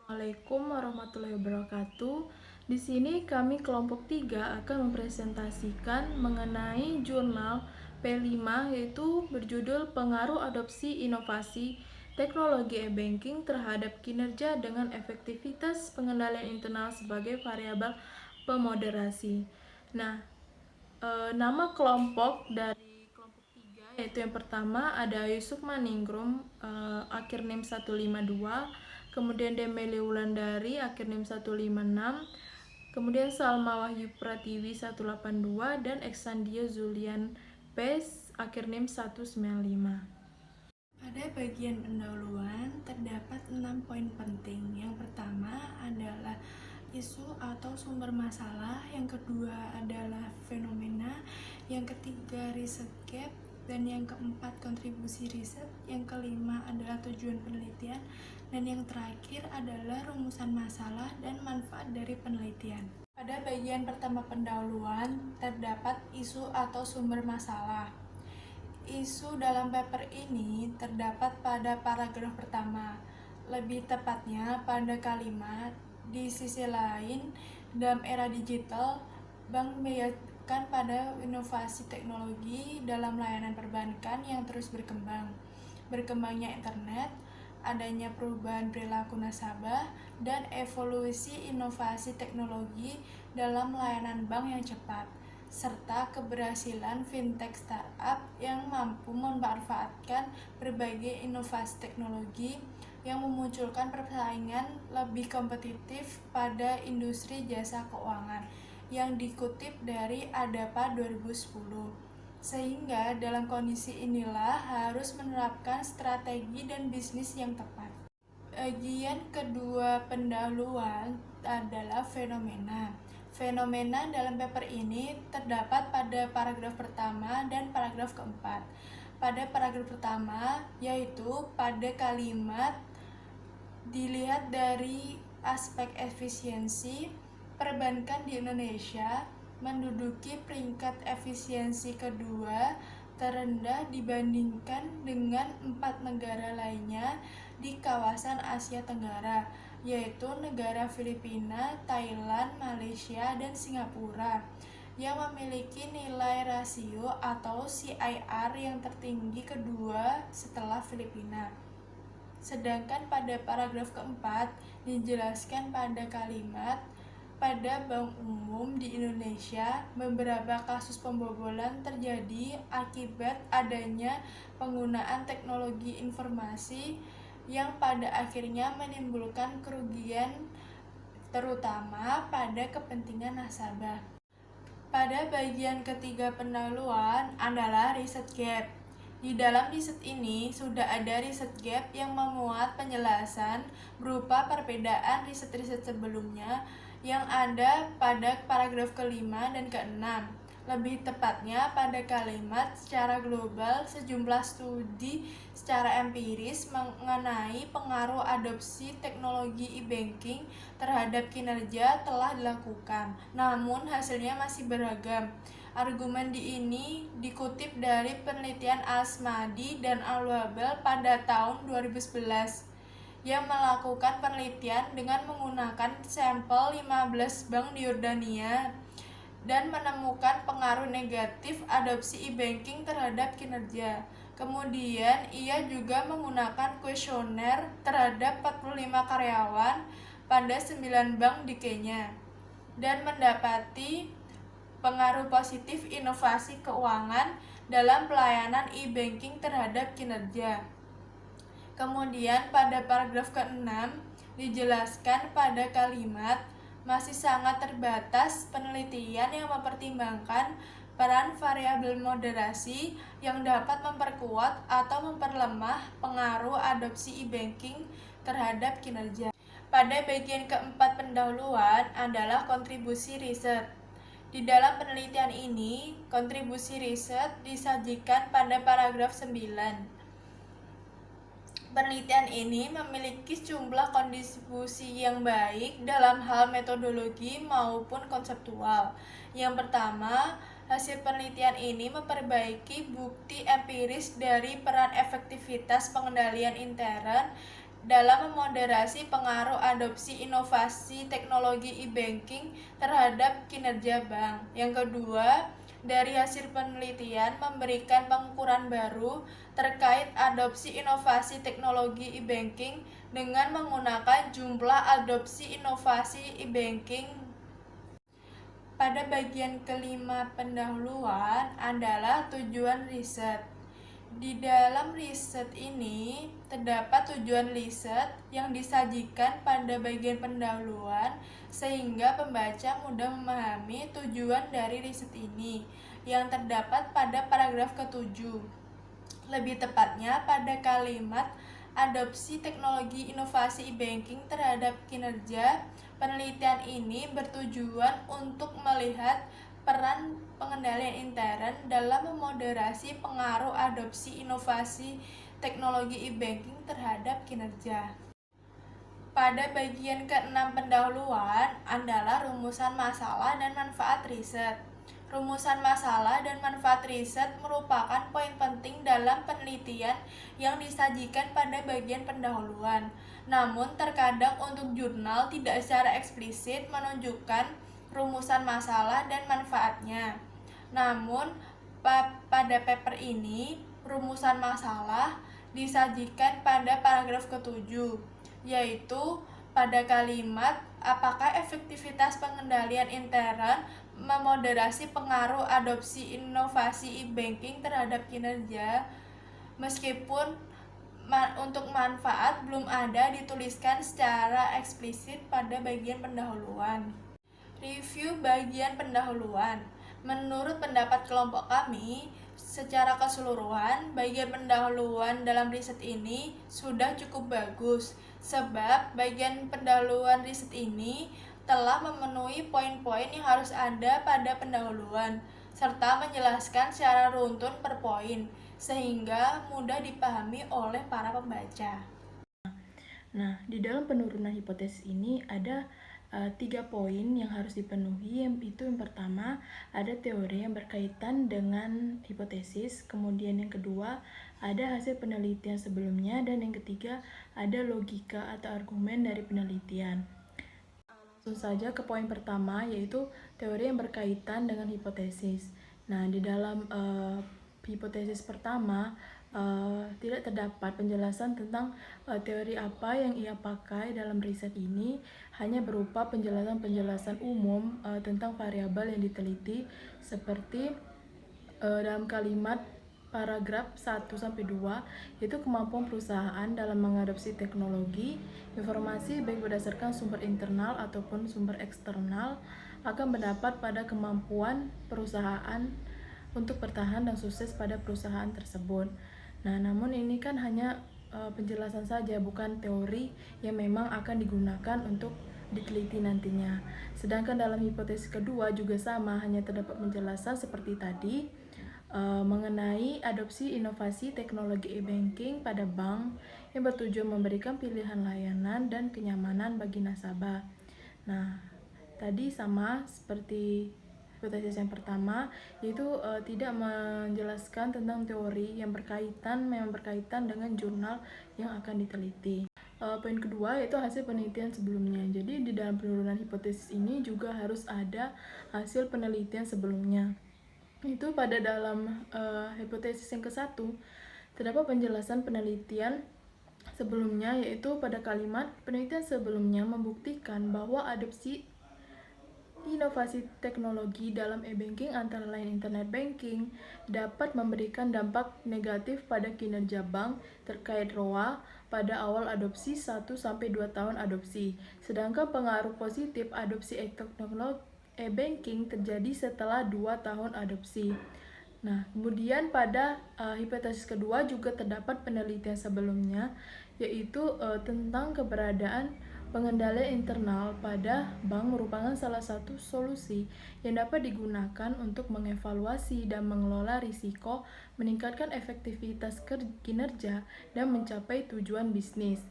Assalamualaikum warahmatullahi wabarakatuh. Di sini kami kelompok 3 akan mempresentasikan mengenai jurnal P5 yaitu berjudul Pengaruh Adopsi Inovasi Teknologi E-Banking terhadap kinerja dengan efektivitas pengendalian internal sebagai variabel pemoderasi. Nah, nama kelompok dari kelompok 3 yaitu yang pertama ada Yusuf Maningrum, akhir NIM 152, kemudian Demeli Wulandari akhir NIM 156, kemudian Salma Wahyu Pratiwi 182 dan Eksandia Zulian Pes akhir NIM 195. Pada bagian pendahuluan terdapat 6 poin penting. Yang pertama adalah isu atau sumber masalah, yang kedua adalah fenomena, yang ketiga riset gap, dan yang keempat kontribusi riset, yang kelima adalah tujuan penelitian, dan yang terakhir adalah rumusan masalah dan manfaat dari penelitian. Pada bagian pertama pendahuluan terdapat isu atau sumber masalah. Isu dalam paper ini terdapat pada paragraf pertama, lebih tepatnya pada kalimat, di sisi lain, dalam era digital, bank meyakinkan pada inovasi teknologi dalam layanan perbankan yang terus berkembang. Berkembangnya internet, adanya perubahan perilaku nasabah, dan evolusi inovasi teknologi dalam layanan bank yang cepat, serta keberhasilan fintech startup yang mampu memanfaatkan berbagai inovasi teknologi yang memunculkan persaingan lebih kompetitif pada industri jasa keuangan, yang dikutip dari ADAPA 2010. Sehingga dalam kondisi inilah harus menerapkan strategi dan bisnis yang tepat. Bagian kedua pendahuluan adalah fenomena. Fenomena dalam paper ini terdapat pada paragraf pertama dan paragraf keempat. Pada paragraf pertama, yaitu pada kalimat, dilihat dari aspek efisiensi, perbankan di Indonesia menduduki peringkat efisiensi kedua terendah dibandingkan dengan 4 negara lainnya di kawasan Asia Tenggara, yaitu negara Filipina, Thailand, Malaysia, dan Singapura, yang memiliki nilai rasio atau CIR yang tertinggi kedua setelah Filipina. Sedangkan pada paragraf keempat dijelaskan pada kalimat, pada bank umum di Indonesia, beberapa kasus pembobolan terjadi akibat adanya penggunaan teknologi informasi yang pada akhirnya menimbulkan kerugian terutama pada kepentingan nasabah. Pada bagian ketiga pendahuluan adalah riset gap. Di dalam riset ini sudah ada riset gap yang memuat penjelasan berupa perbedaan riset-riset sebelumnya yang ada pada paragraf kelima dan keenam. Lebih tepatnya pada kalimat, secara global sejumlah studi secara empiris mengenai pengaruh adopsi teknologi e-banking terhadap kinerja telah dilakukan, namun hasilnya masih beragam. Argumen ini dikutip dari penelitian Asmadi dan Al-Wabel pada tahun 2011 yang melakukan penelitian dengan menggunakan sampel 15 bank di Yordania dan menemukan pengaruh negatif adopsi e-banking terhadap kinerja. Kemudian ia juga menggunakan kuesioner terhadap 45 karyawan pada 9 bank di Kenya dan mendapati pengaruh positif inovasi keuangan dalam pelayanan e-banking terhadap kinerja. Kemudian pada paragraf ke-6 dijelaskan pada kalimat, masih sangat terbatas penelitian yang mempertimbangkan peran variabel moderasi yang dapat memperkuat atau memperlemah pengaruh adopsi e-banking terhadap kinerja. Pada bagian keempat pendahuluan adalah kontribusi riset. Di dalam penelitian ini, kontribusi riset disajikan pada paragraf 9. Penelitian ini memiliki jumlah kontribusi yang baik dalam hal metodologi maupun konseptual. Yang pertama, hasil penelitian ini memperbaiki bukti empiris dari peran efektivitas pengendalian intern dalam memoderasi pengaruh adopsi inovasi teknologi e-banking terhadap kinerja bank. Yang kedua, dari hasil penelitian memberikan pengukuran baru terkait adopsi inovasi teknologi e-banking dengan menggunakan jumlah adopsi inovasi e-banking. Pada bagian kelima pendahuluan adalah tujuan riset. Di dalam riset ini terdapat tujuan riset yang disajikan pada bagian pendahuluan sehingga pembaca mudah memahami tujuan dari riset ini yang terdapat pada paragraf ke-7. Lebih tepatnya pada kalimat adopsi teknologi inovasi e-banking terhadap kinerja. Penelitian ini bertujuan untuk melihat peran pengendalian intern dalam memoderasi pengaruh adopsi inovasi teknologi e-banking terhadap kinerja. Pada bagian ke-6 pendahuluan adalah rumusan masalah dan manfaat riset. Rumusan masalah dan manfaat riset merupakan poin penting dalam penelitian yang disajikan pada bagian pendahuluan. Namun, terkadang untuk jurnal tidak secara eksplisit menunjukkan rumusan masalah dan manfaatnya. Namun, pada paper ini, rumusan masalah disajikan pada paragraf ke-7, yaitu pada kalimat apakah efektivitas pengendalian intern memoderasi pengaruh adopsi inovasi e-banking terhadap kinerja. Meskipun untuk manfaat belum ada dituliskan secara eksplisit pada bagian pendahuluan. Review bagian pendahuluan. Menurut pendapat kelompok kami, secara keseluruhan, bagian pendahuluan dalam riset ini sudah cukup bagus, sebab bagian pendahuluan riset ini telah memenuhi poin-poin yang harus ada pada pendahuluan, serta menjelaskan secara runtun per poin, sehingga mudah dipahami oleh para pembaca. Nah, di dalam penurunan hipotesis ini ada 3 poin yang harus dipenuhi. Yang pertama, ada teori yang berkaitan dengan hipotesis. Kemudian yang kedua, ada hasil penelitian sebelumnya. Dan yang ketiga, ada logika atau argumen dari penelitian. Langsung saja ke poin pertama, yaitu teori yang berkaitan dengan hipotesis. Nah, di dalam hipotesis pertama, tidak terdapat penjelasan tentang teori apa yang ia pakai dalam riset ini, hanya berupa penjelasan-penjelasan umum tentang variabel yang diteliti, seperti dalam kalimat paragraf 1-2, yaitu kemampuan perusahaan dalam mengadopsi teknologi, informasi baik berdasarkan sumber internal ataupun sumber eksternal akan berdampak pada kemampuan perusahaan untuk bertahan dan sukses pada perusahaan tersebut. Nah, namun ini kan hanya penjelasan saja, bukan teori yang memang akan digunakan untuk diteliti nantinya. Sedangkan dalam hipotesis kedua juga sama, hanya terdapat penjelasan seperti tadi mengenai adopsi inovasi teknologi e-banking pada bank yang bertujuan memberikan pilihan layanan dan kenyamanan bagi nasabah. Nah, tadi sama seperti hipotesis yang pertama, yaitu tidak menjelaskan tentang teori yang memang berkaitan dengan jurnal yang akan diteliti. Poin kedua yaitu hasil penelitian sebelumnya. Jadi di dalam penurunan hipotesis ini juga harus ada hasil penelitian sebelumnya. Itu pada dalam hipotesis yang ke-1 terdapat penjelasan penelitian sebelumnya, yaitu pada kalimat penelitian sebelumnya membuktikan bahwa adopsi inovasi teknologi dalam e-banking antara lain internet banking dapat memberikan dampak negatif pada kinerja bank terkait ROA pada awal adopsi 1-2 tahun adopsi. Sedangkan pengaruh positif adopsi teknologi e-banking terjadi setelah 2 tahun adopsi. Nah, kemudian pada hipotesis kedua juga terdapat penelitian sebelumnya, yaitu tentang keberadaan pengendalian internal pada bank merupakan salah satu solusi yang dapat digunakan untuk mengevaluasi dan mengelola risiko, meningkatkan efektivitas kinerja, dan mencapai tujuan bisnis.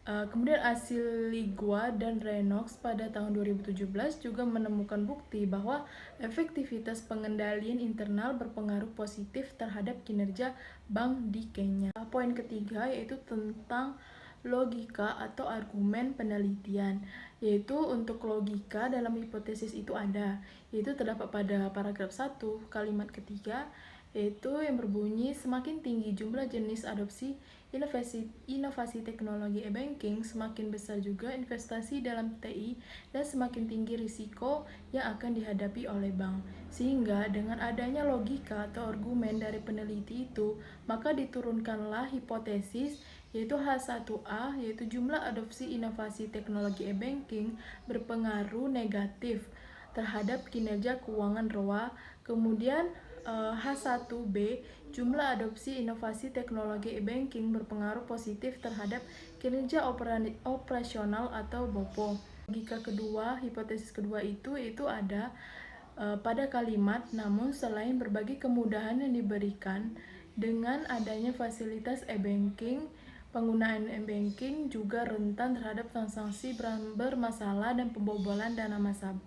Kemudian hasil Ligua dan Reynolds pada tahun 2017 juga menemukan bukti bahwa efektivitas pengendalian internal berpengaruh positif terhadap kinerja bank di Kenya. Poin ketiga yaitu tentang logika atau argumen penelitian. Yaitu untuk logika dalam hipotesis itu ada, yaitu terdapat pada paragraf 1 kalimat ketiga, yaitu yang berbunyi semakin tinggi jumlah jenis adopsi inovasi teknologi e-banking, semakin besar juga investasi dalam TI dan semakin tinggi risiko yang akan dihadapi oleh bank. Sehingga dengan adanya logika atau argumen dari peneliti itu, maka diturunkanlah hipotesis yaitu H1A, yaitu jumlah adopsi inovasi teknologi e-banking berpengaruh negatif terhadap kinerja keuangan ROA. Kemudian H1B, jumlah adopsi inovasi teknologi e-banking berpengaruh positif terhadap kinerja operasional atau BOPO. Logika kedua, hipotesis kedua itu ada pada kalimat, namun selain berbagai kemudahan yang diberikan dengan adanya fasilitas e-banking, penggunaan e-banking juga rentan terhadap transaksi bermasalah dan pembobolan dana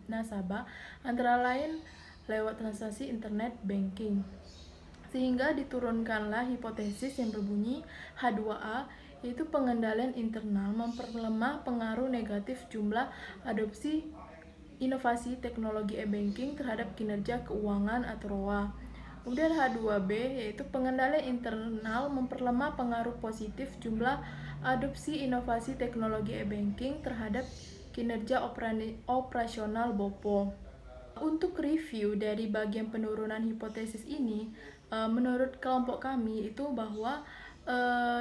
nasabah, antara lain lewat transaksi internet banking. Sehingga diturunkanlah hipotesis yang berbunyi H2A, yaitu pengendalian internal memperlemah pengaruh negatif jumlah adopsi inovasi teknologi e-banking terhadap kinerja keuangan atau ROA. Kemudian H2B, yaitu pengendalian internal memperlemah pengaruh positif jumlah adopsi inovasi teknologi e-banking terhadap kinerja operasional BOPO. Untuk review dari bagian penurunan hipotesis ini, menurut kelompok kami itu bahwa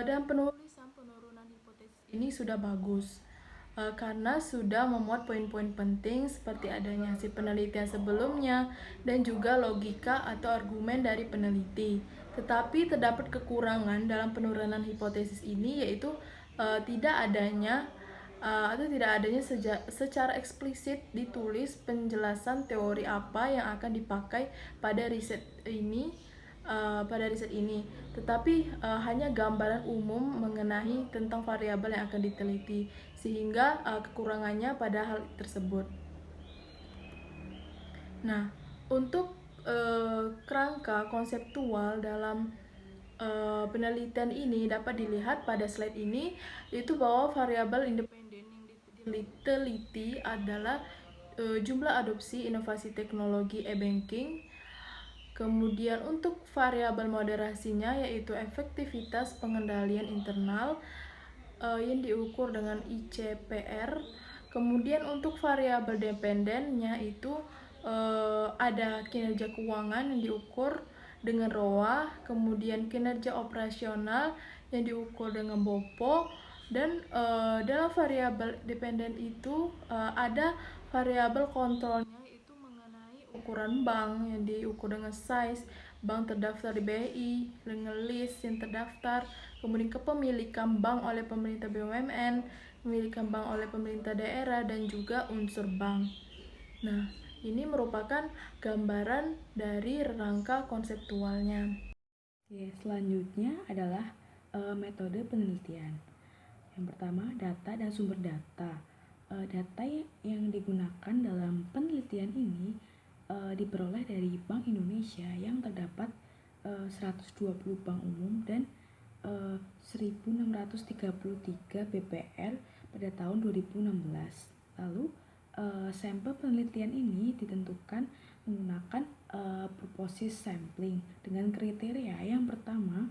dan penulisan penurunan hipotesis ini sudah bagus, karena sudah memuat poin-poin penting seperti adanya hasil penelitian sebelumnya dan juga logika atau argumen dari peneliti. Tetapi terdapat kekurangan dalam penurunan hipotesis ini, yaitu tidak adanya secara eksplisit ditulis penjelasan teori apa yang akan dipakai pada riset ini, tetapi hanya gambaran umum mengenai tentang variabel yang akan diteliti, sehingga kekurangannya pada hal tersebut. Nah, untuk kerangka konseptual dalam penelitian ini dapat dilihat pada slide ini, yaitu bahwa variabel independen yang diteliti adalah jumlah adopsi inovasi teknologi e-banking. Kemudian untuk variabel moderasinya yaitu efektivitas pengendalian internal yang diukur dengan ICPR. Kemudian untuk variabel dependennya itu ada kinerja keuangan yang diukur dengan ROA, kemudian kinerja operasional yang diukur dengan BOPO, dan dalam variabel dependen itu ada variabel kontrolnya itu mengenai ukuran bank yang diukur dengan size bank terdaftar di BI, dengan list yang terdaftar, kemudian kepemilikan bank oleh pemerintah BUMN, kepemilikan bank oleh pemerintah daerah, dan juga unsur bank. Nah, ini merupakan gambaran dari rangka konseptualnya. Oke, selanjutnya adalah metode penelitian. Yang pertama, data dan sumber data. Data yang digunakan dalam penelitian ini diperoleh dari Bank Indonesia yang terdapat 120 bank umum dan 1633 BPR pada tahun 2016. Lalu sampel penelitian ini ditentukan menggunakan purposes sampling dengan kriteria yang pertama,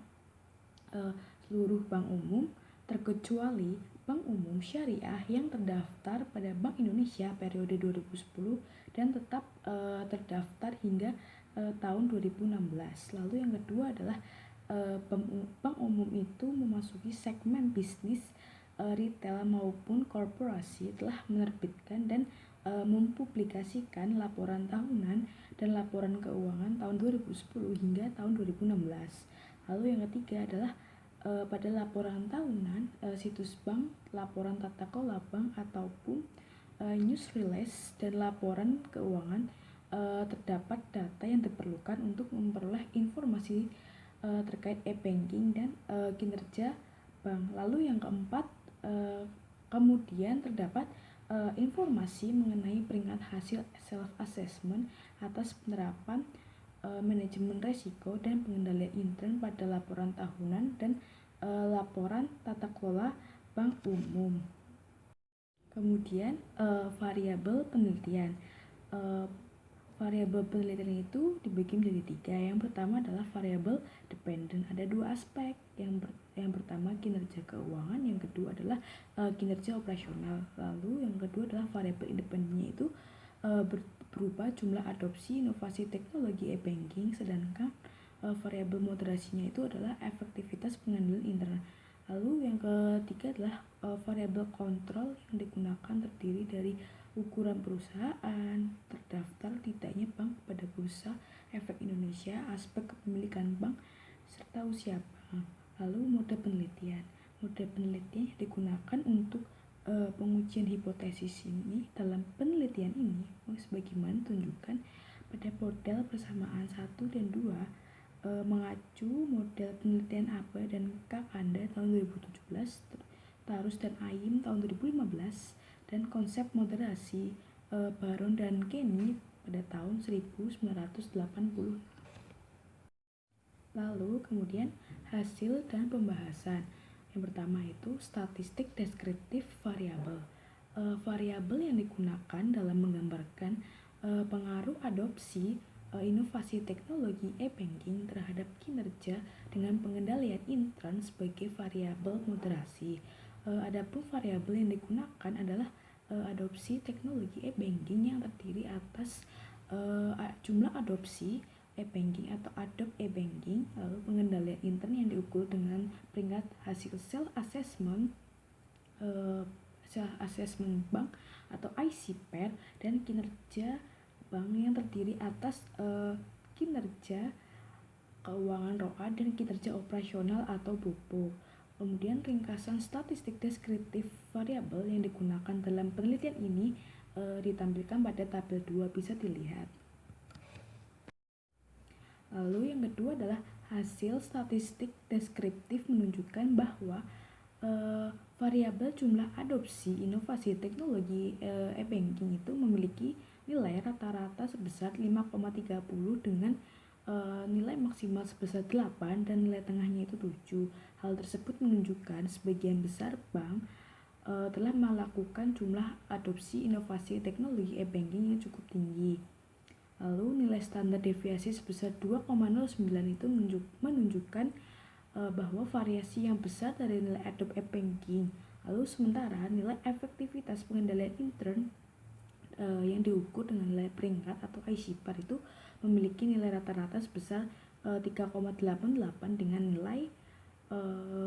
seluruh bank umum terkecuali bank umum syariah yang terdaftar pada Bank Indonesia periode 2010 dan tetap terdaftar hingga tahun 2016. Lalu yang kedua adalah bank umum itu memasuki segmen bisnis retail maupun korporasi, telah menerbitkan dan mempublikasikan laporan tahunan dan laporan keuangan tahun 2010 hingga tahun 2016. Lalu yang ketiga adalah pada laporan tahunan situs bank, laporan tata kelola bank ataupun news release dan laporan keuangan terdapat data yang diperlukan untuk memperoleh informasi terkait e-banking dan kinerja bank. Lalu yang keempat, kemudian terdapat informasi mengenai peringkat hasil self-assessment atas penerapan manajemen resiko dan pengendalian intern pada laporan tahunan dan laporan tata kelola bank umum. Kemudian variabel penelitian. Variabel penelitian itu dibagi menjadi 3. Yang pertama adalah variabel dependen. Ada 2 aspek. Yang pertama kinerja keuangan, yang kedua adalah kinerja operasional. Lalu yang kedua adalah variabel independennya itu berupa jumlah adopsi inovasi teknologi e-banking, sedangkan variabel moderasinya itu adalah efektivitas pengendalian internal. Lalu yang ketiga adalah variabel kontrol yang digunakan terdiri dari ukuran perusahaan, terdaftar tidaknya bank pada Bursa Efek Indonesia, aspek kepemilikan bank, serta usia bank. Lalu mode penelitian. Mode penelitian yang digunakan untuk pengujian hipotesis ini. Dalam penelitian ini sebagaimana tunjukkan pada model persamaan 1 dan 2 mengacu model penelitian Abe dan Kakanda tahun 2017, Tarus dan Ayim tahun 2015, dan konsep moderasi Baron dan Kenny pada tahun 1980. Lalu kemudian hasil dan pembahasan. Yang pertama itu statistik deskriptif variabel. Variabel yang digunakan dalam menggambarkan pengaruh adopsi inovasi teknologi e-banking terhadap kinerja dengan pengendalian intern sebagai variabel moderasi. Adapun variabel yang digunakan adalah adopsi teknologi e-banking yang terdiri atas jumlah adopsi e-banking atau adopt e-banking, lalu pengendalian intern yang diukur dengan peringkat hasil self assessment bank atau ICPER, dan kinerja bank yang terdiri atas kinerja keuangan ROA dan kinerja operasional atau BOPO. Kemudian ringkasan statistik deskriptif variabel yang digunakan dalam penelitian ini ditampilkan pada tabel 2, bisa dilihat. Lalu yang kedua adalah hasil statistik deskriptif menunjukkan bahwa variabel jumlah adopsi inovasi teknologi e-banking itu memiliki nilai rata-rata sebesar 5,30 dengan nilai maksimal sebesar 8 dan nilai tengahnya itu 7. Hal tersebut menunjukkan sebagian besar bank telah melakukan jumlah adopsi inovasi teknologi e-banking yang cukup tinggi. Lalu nilai standar deviasi sebesar 2,09 itu menunjukkan bahwa variasi yang besar dari nilai adopt e-banking. Lalu sementara nilai efektivitas pengendalian intern yang diukur dengan nilai peringkat atau ICPER itu memiliki nilai rata-rata sebesar 3,88 dengan nilai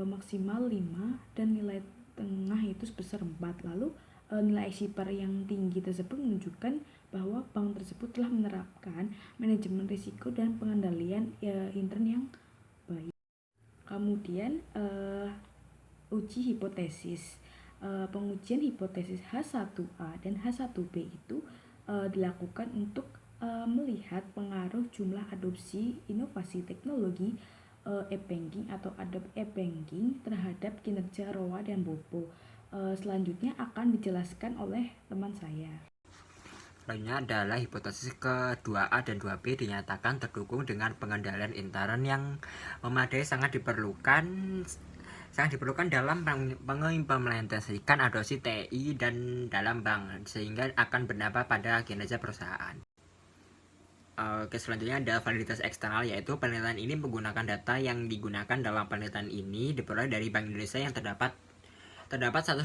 maksimal 5 dan nilai tengah itu sebesar 4. Lalu nilai ICPER yang tinggi tersebut menunjukkan bahwa bank tersebut telah menerapkan manajemen risiko dan pengendalian intern yang baik. Kemudian uji hipotesis. Pengujian hipotesis H1A dan H1B itu dilakukan untuk melihat pengaruh jumlah adopsi inovasi teknologi e-banking atau adopt e-banking terhadap kinerja ROA dan BOPO. Selanjutnya akan dijelaskan oleh teman saya. Lainnya adalah hipotesis ke-2A dan 2B dinyatakan terdukung dengan pengendalian intern yang memadai sangat diperlukan dalam mengimplementasikan adopsi TI dan dalam bank, sehingga akan berdampak pada kinerja perusahaan. Oke, selanjutnya ada validitas eksternal, yaitu penelitian ini menggunakan data yang digunakan dalam penelitian ini diperoleh dari Bank Indonesia yang terdapat 120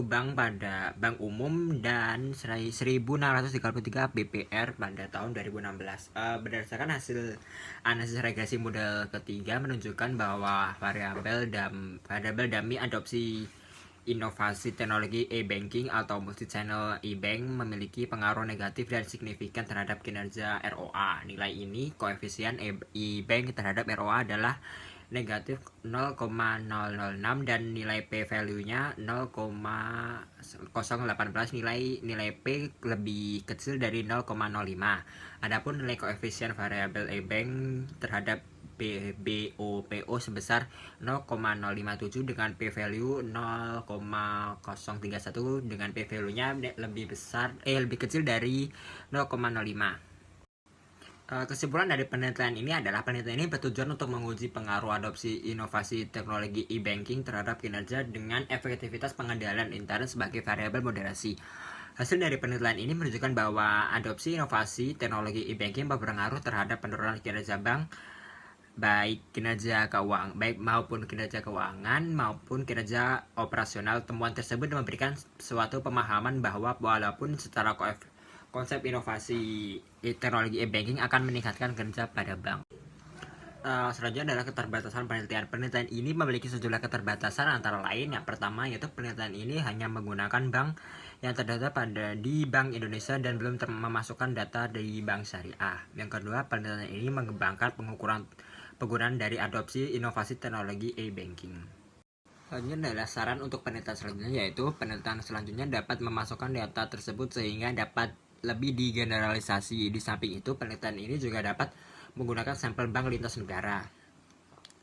bank pada bank umum dan 1.633 BPR pada tahun 2016. Berdasarkan hasil analisis regresi model ketiga menunjukkan bahwa variabel dummy adopsi inovasi teknologi e-banking atau multi-channel e-bank memiliki pengaruh negatif dan signifikan terhadap kinerja ROA. Nilai ini, koefisien e-bank terhadap ROA adalah negatif 0,006 dan nilai p-value-nya 0,018. Nilai p lebih kecil dari 0,05. Adapun nilai koefisien variabel e-bank terhadap BOPO sebesar 0,057 dengan p-value 0,031 dengan p-value-nya lebih kecil dari 0,05. Kesimpulan dari penelitian ini adalah penelitian ini bertujuan untuk menguji pengaruh adopsi inovasi teknologi e-banking terhadap kinerja dengan efektivitas pengendalian intern sebagai variabel moderasi. Hasil dari penelitian ini menunjukkan bahwa adopsi inovasi teknologi e-banking berpengaruh terhadap penurunan kinerja bank, baik maupun kinerja keuangan maupun kinerja operasional. Temuan tersebut memberikan suatu pemahaman bahwa walaupun secara konsep inovasi teknologi e-banking akan meningkatkan kinerja pada bank. Selanjutnya adalah keterbatasan penelitian. Penelitian ini memiliki sejumlah keterbatasan, antara lain yang pertama yaitu penelitian ini hanya menggunakan bank yang terdaftar di Bank Indonesia dan belum memasukkan data dari bank syariah. Yang kedua, penelitian ini mengembangkan penggunaan dari adopsi inovasi teknologi e-banking. Selanjutnya adalah saran untuk penelitian selanjutnya, yaitu penelitian selanjutnya dapat memasukkan data tersebut sehingga dapat lebih digeneralisasi. Di samping itu, penelitian ini juga dapat menggunakan sampel bank lintas negara.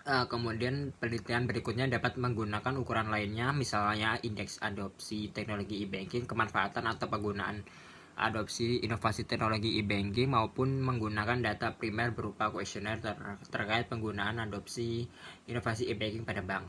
Kemudian penelitian berikutnya dapat menggunakan ukuran lainnya, misalnya indeks adopsi teknologi e-banking, kemanfaatan atau penggunaan adopsi inovasi teknologi e-banking, maupun menggunakan data primer berupa kuesioner terkait penggunaan adopsi inovasi e-banking pada bank.